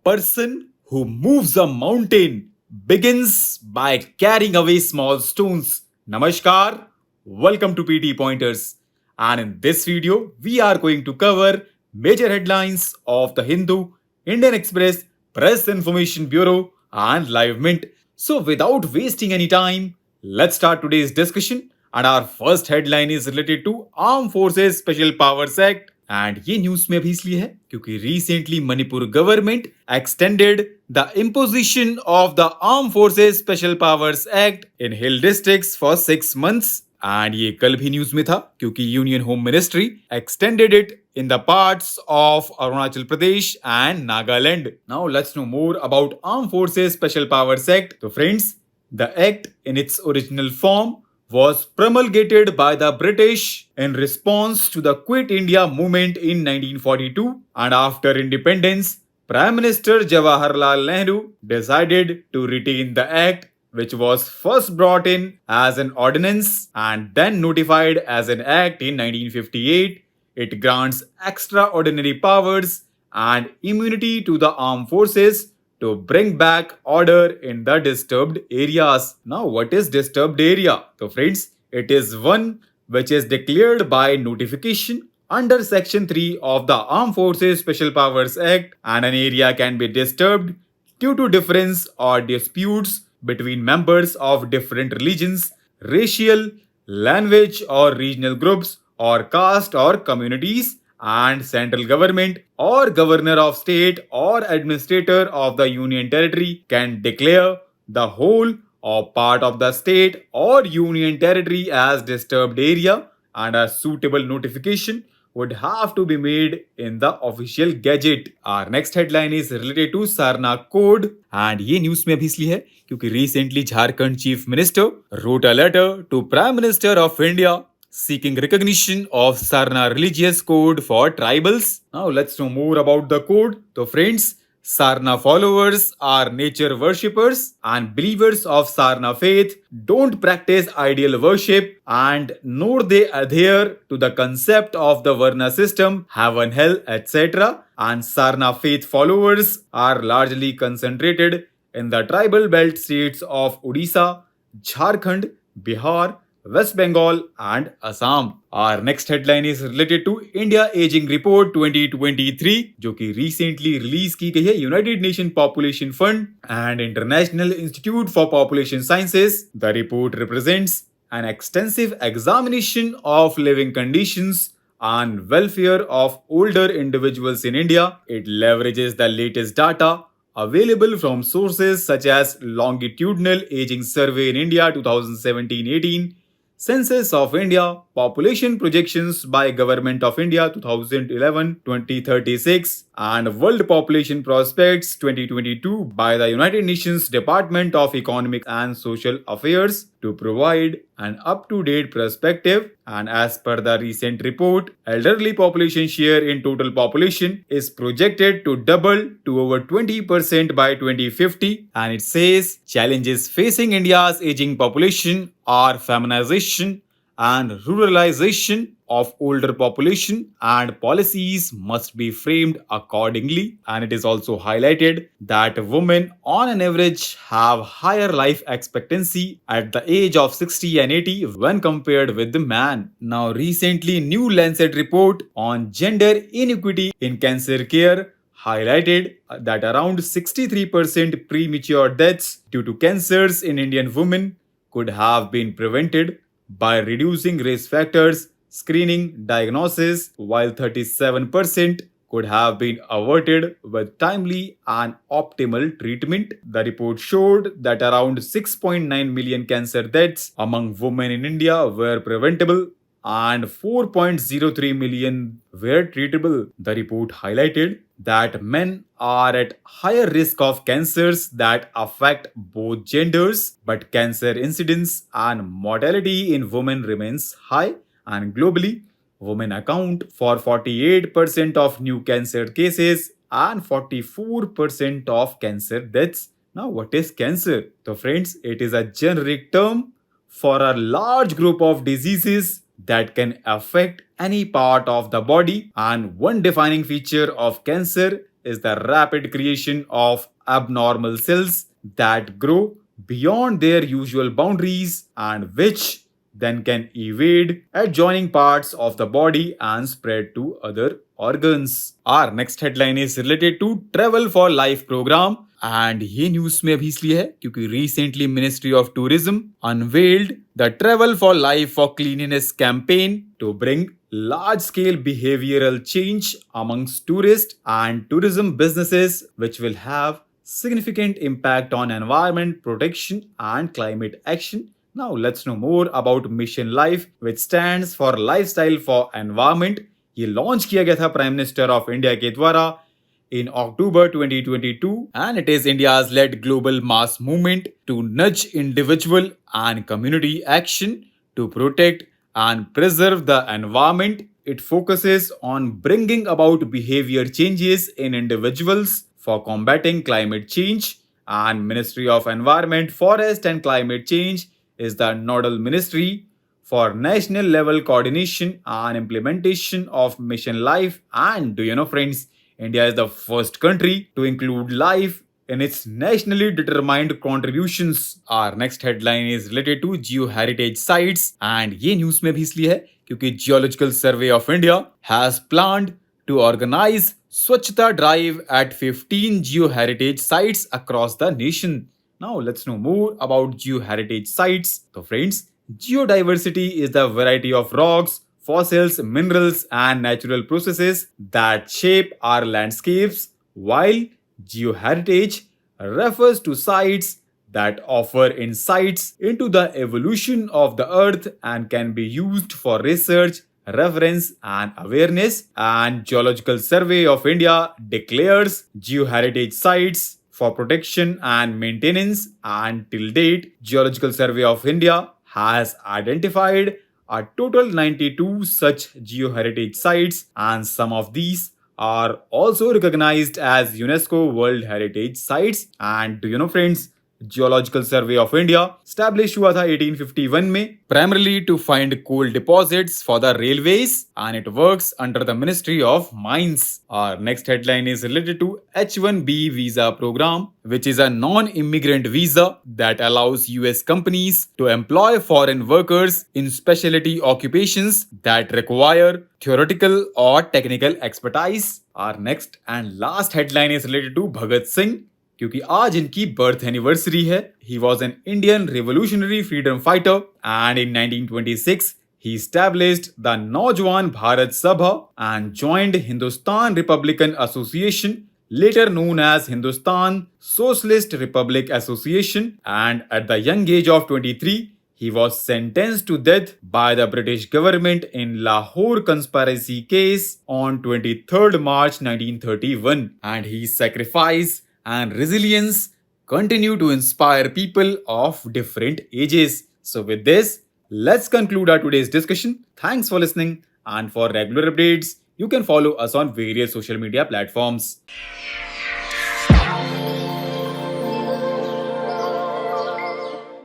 person who moves a mountain begins by carrying away small stones. Namaskar, welcome to PT Pointers. And in this video, we are going to cover major headlines of the Hindu, Indian Express, Press Information Bureau, and Live Mint. So, without wasting any time, let's start today's discussion. And our first headline is related to Armed Forces Special Powers Act. And ये news में भी इसलिए है क्योंकि recently Manipur government extended the imposition of the arm forces special powers act in hill districts for 6 months. And ये कल भी news में था क्योंकि union home ministry extended it in the parts of Arunachal Pradesh and Nagaland. Now let's know more about Armed Forces Special Powers Act. So friends, the act in its original form was promulgated by the British in response to the Quit India movement in 1942, and after independence, Prime Minister Jawaharlal Nehru decided to retain the act, which was first brought in as an ordinance and then notified as an act in 1958. It grants extraordinary powers and immunity to the armed forces to bring back order in the disturbed areas. Now, what is disturbed area? So friends, it is one which is declared by notification under Section 3 of the Armed Forces Special Powers Act, and an area can be disturbed due to difference or disputes between members of different religions, racial, language or regional groups, or caste or communities, and central government or governor of state or administrator of the union territory can declare the whole or part of the state or union territory as disturbed area, and a suitable notification would have to be made in the official gazette. Our next headline is related to Sarna code, and ये news में भी इसलिए है क्योंकि recently Jharkhand chief minister wrote a letter to Prime Minister of India seeking recognition of Sarna religious code for tribals. Now let's know more about the code. So friends, Sarna followers are nature worshippers and believers of Sarna faith don't practice ideal worship, and nor they adhere to the concept of the Varna system, heaven, hell, etc. And Sarna faith followers are largely concentrated in the tribal belt states of Odisha, Jharkhand, Bihar, West Bengal and Assam. Our next headline is related to India Aging Report 2023, जो कि recently release की गई है United Nations Population Fund and International Institute for Population Sciences. The report represents an extensive examination of living conditions and welfare of older individuals in India. It leverages the latest data available from sources such as Longitudinal Aging Survey in India 2017-18, Census of India, Population Projections by Government of India 2011-2036, and World Population Prospects 2022 by the United Nations Department of Economic and Social Affairs to provide an up-to-date perspective. And as per the recent report, elderly population share in total population is projected to double to over 20% by 2050. And it says challenges facing India's aging population are feminization and ruralization of older population, and policies must be framed accordingly. And it is also highlighted that women on an average have higher life expectancy at the age of 60 and 80 when compared with the man. Now recently new Lancet report on gender inequity in cancer care highlighted that around 63% premature deaths due to cancers in Indian women could have been prevented by reducing risk factors, screening, diagnosis, while 37% could have been averted with timely and optimal treatment. The report showed that around 6.9 million cancer deaths among women in India were preventable and 4.03 million were treatable. The report highlighted that men are at higher risk of cancers that affect both genders, but cancer incidence and mortality in women remains high, and globally, women account for 48% of new cancer cases and 44% of cancer deaths. Now, what is cancer? So friends, it is a generic term for a large group of diseases that can affect any part of the body, and one defining feature of cancer is the rapid creation of abnormal cells that grow beyond their usual boundaries and which then can evade adjoining parts of the body and spread to other organs. Our next headline is related to Travel for Life program. And ये news में अभी इसलिए है क्योंकि recently Ministry of Tourism unveiled the Travel for Life for Cleanliness campaign to bring large-scale behavioral change amongst tourists and tourism businesses, which will have significant impact on environment protection and climate action. Now let's know more about Mission Life, which stands for Lifestyle for Environment. ये launch किया गया था prime minister of India के द्वारा in October 2022, and it is India's led global mass movement to nudge individual and community action to protect and preserve the environment. It focuses on bringing about behavior changes in individuals for combating climate change, and Ministry of Environment, Forest and Climate Change is the nodal ministry for national level coordination and implementation of Mission Life. And do you know, friends, India is the first country to include life in its nationally determined contributions. Our next headline is related to Geo-heritage sites, and ये news में भी इसलिए है क्योंकि Geological Survey of India has planned to organize Swachhata drive at 15 Geo-heritage sites across the nation. Now let's know more about Geo-heritage sites. So friends, geodiversity is the variety of rocks, fossils, minerals, and natural processes that shape our landscapes, while geoheritage refers to sites that offer insights into the evolution of the earth and can be used for research, reference, and awareness. And Geological Survey of India declares geoheritage sites for protection and maintenance, and till date, Geological Survey of India has identified a total 92 such geoheritage sites, and some of these are also recognized as UNESCO World Heritage Sites. And do you know, friends, Geological Survey of India established हुआ था 1851 में primarily to find coal deposits for the railways, and it works under the Ministry of Mines. Our next headline is related to H-1B visa program, which is a non-immigrant visa that allows US companies to employ foreign workers in specialty occupations that require theoretical or technical expertise. Our next and last headline is related to Bhagat Singh, क्योंकि आज इनकी birth anniversary है. He was an Indian revolutionary freedom fighter, and in 1926 he established the Naujawan Bharat Sabha and joined Hindustan Republican Association, later known as Hindustan Socialist Republic Association. And at the young age of 23, he was sentenced to death by the British government in Lahore conspiracy case on 23rd March 1931, and his sacrifice and resilience continue to inspire people of different ages. So with this, let's conclude our today's discussion. Thanks for listening, and for regular updates, you can follow us on various social media platforms.